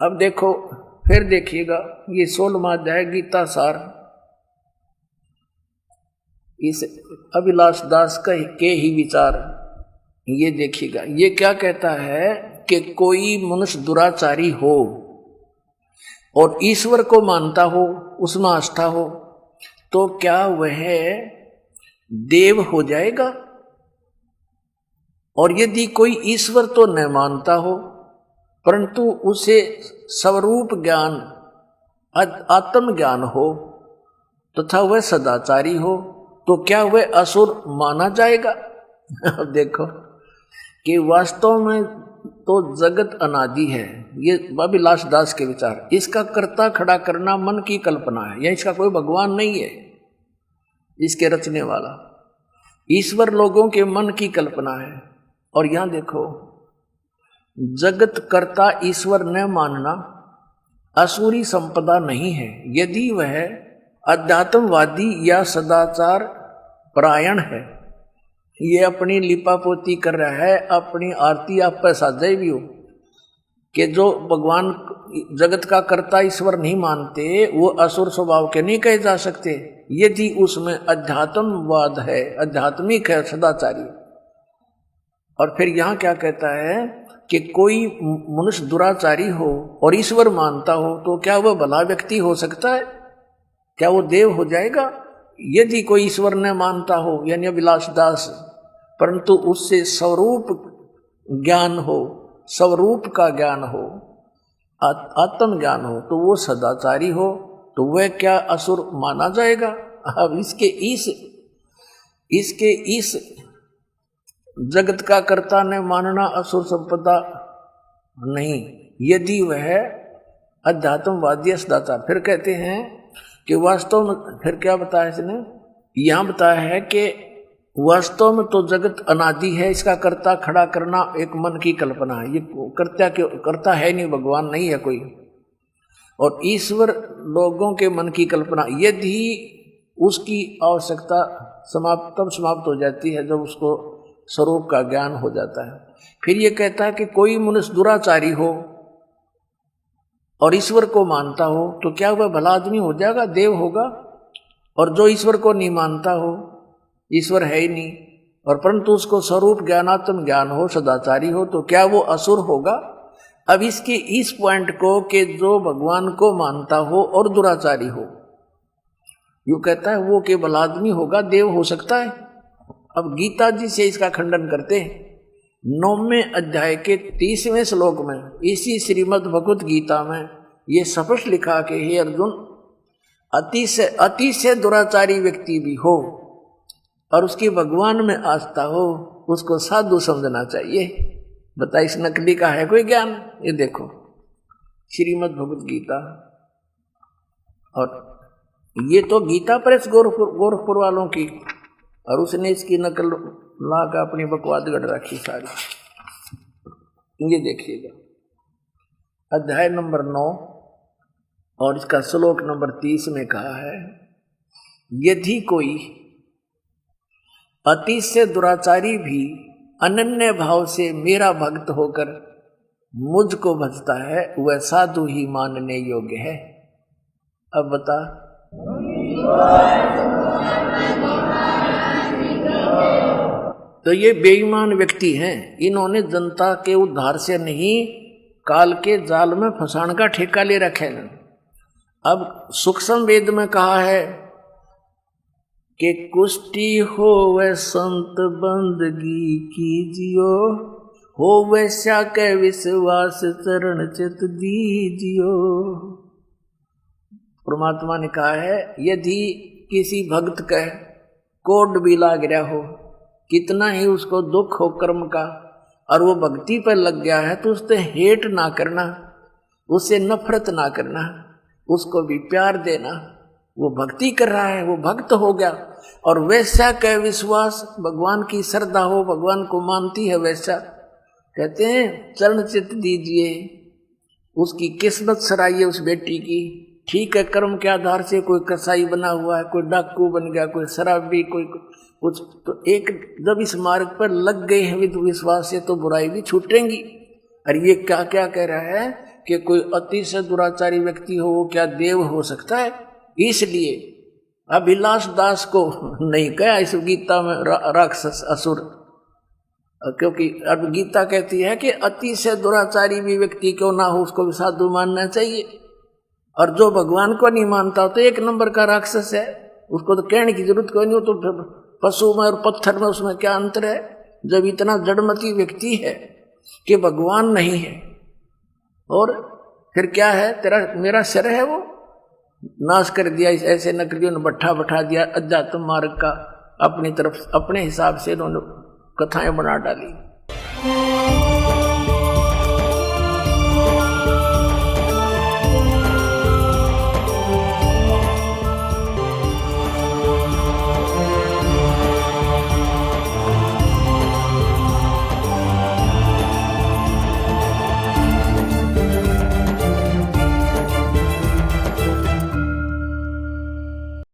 अब देखो, फिर देखिएगा ये 16वां अध्याय गीता सार, इस अभिलाष दास के ही विचार। ये देखिएगा ये क्या कहता है कि कोई मनुष्य दुराचारी हो और ईश्वर को मानता हो, उसमें आस्था हो, तो क्या वह देव हो जाएगा? और यदि कोई ईश्वर तो न मानता हो परंतु उसे स्वरूप ज्ञान, आत्म ज्ञान हो तथा वह सदाचारी हो, तो क्या वह असुर माना जाएगा? अब देखो कि वास्तव में तो जगत अनादि है, ये अभिलाष दास के विचार। इसका कर्ता खड़ा करना मन की कल्पना है, या इसका कोई भगवान नहीं है, इसके रचने वाला ईश्वर लोगों के मन की कल्पना है। और यहां देखो, जगत कर्ता ईश्वर न मानना असुरी संपदा नहीं है यदि वह अध्यात्मवादी या सदाचार परायण है। ये अपनी लिपापोती कर रहा है, अपनी आरती आप पर साजे भी हो कि जो भगवान जगत का कर्ता ईश्वर नहीं मानते वो असुर स्वभाव के नहीं कहे जा सकते यदि उसमें अध्यात्मवाद है, आध्यात्मिक है, सदाचारी। और फिर यहाँ क्या कहता है कि कोई मनुष्य दुराचारी हो और ईश्वर मानता हो, तो क्या वह भला व्यक्ति हो सकता है? क्या वो देव हो जाएगा? यदि कोई ईश्वर न मानता हो, यानी अभिलाष दास, परंतु उससे स्वरूप ज्ञान हो, स्वरूप का ज्ञान हो, आत्म ज्ञान हो, तो वो सदाचारी हो, तो वह क्या असुर माना जाएगा? अब इसके इस जगत का कर्ता ने मानना असुर संपदा नहीं यदि वह अध्यात्मवादी सदाचार। फिर कहते हैं कि वास्तव में, फिर क्या बताया इसने, यहां बताया है कि वास्तव में तो जगत अनादि है, इसका कर्ता खड़ा करना एक मन की कल्पना है, ये कर्ता है नहीं, भगवान नहीं है कोई, और ईश्वर लोगों के मन की कल्पना। यदि उसकी आवश्यकता समाप्त हो जाती है जब उसको स्वरूप का ज्ञान हो जाता है। फिर ये कहता है कि कोई मनुष्य दुराचारी हो और ईश्वर को मानता हो, तो क्या वह भला आदमी हो जाएगा, देव होगा? और जो ईश्वर को नहीं मानता हो, ईश्वर है ही नहीं, और परंतु उसको स्वरूप ज्ञानात्म ज्ञान हो, सदाचारी हो, तो क्या वो असुर होगा? अब इसके इस पॉइंट को कि जो भगवान को मानता हो और दुराचारी हो, यू कहता है वो के भला आदमी होगा, देव हो सकता है। अब गीता जी से इसका खंडन करते हैं 9वें अध्याय के 30वें श्लोक में, इसी श्रीमद् भगवत गीता में ये स्पष्ट लिखा कि हे अर्जुन, अति से दुराचारी व्यक्ति भी हो और उसकी भगवान में आस्था हो, उसको साधु समझना चाहिए। बता, इस नकली का है कोई ज्ञान? ये देखो श्रीमद् भगवत गीता, और ये तो गीता प्रेस गोरखपुर वालों की, और उसने इसकी नकल ला कर अपनी बकवाद गढ़ रखी सारी। ये देखिएगा अध्याय नंबर 9 और इसका श्लोक नंबर 30 में कहा है, यदि कोई अति से दुराचारी भी अनन्य भाव से मेरा भक्त होकर मुझको भजता है, वह साधु ही मानने योग्य है। अब बता, तो ये बेईमान व्यक्ति हैं, इन्होंने जनता के उद्धार से नहीं काल के जाल में फंसाने का ठेका ले रखे हैं। अब सूक्ष्म वेद में कहा है कि कुष्टि हो वह संत बंदगी कीजियो, हो वैसा के विश्वास चरण चित दीजियो। परमात्मा ने कहा है यदि किसी भक्त का कोड भी लाग रहा हो, कितना ही उसको दुख हो कर्म का, और वो भक्ति पर लग गया है, तो उससे हेट ना करना, उससे नफरत ना करना, उसको भी प्यार देना। वो भक्ति कर रहा है, वो भक्त हो गया, और वैसा का विश्वास, भगवान की श्रद्धा हो, भगवान को मानती है, वैसा कहते हैं चरण चित दीजिए, उसकी किस्मत सराइए उस बेटी की, ठीक है, कर्म के आधार से कोई कसाई बना हुआ है, कोई डाकू बन गया, कोई शराबी, कोई कुछ, तो एक जब इस मार्ग पर लग गए हैं विधि विश्वास से तो बुराई भी छूटेंगी। और ये क्या क्या कह रहा है कि कोई अति से दुराचारी व्यक्ति हो वो क्या देव हो सकता है? इसलिए अभिलाष दास को नहीं कहा इस गीता में राक्षस असुर, क्योंकि अब गीता कहती है कि अति से दुराचारी भी व्यक्ति क्यों ना हो उसको भी साधु मानना चाहिए। और जो भगवान को नहीं मानता तो एक नंबर का राक्षस है, उसको तो कहने की जरूरत कोई नहीं हो। तो पशु में और पत्थर में उसमें क्या अंतर है? जब इतना जड़मती व्यक्ति है कि भगवान नहीं है, और फिर क्या है, तेरा मेरा सिर है वो नाश कर दिया। ऐसे नकलियों ने बैठा दिया अध्यात्म मार्ग का, अपनी तरफ अपने हिसाब से उन्होंने कथाएं बना डाली।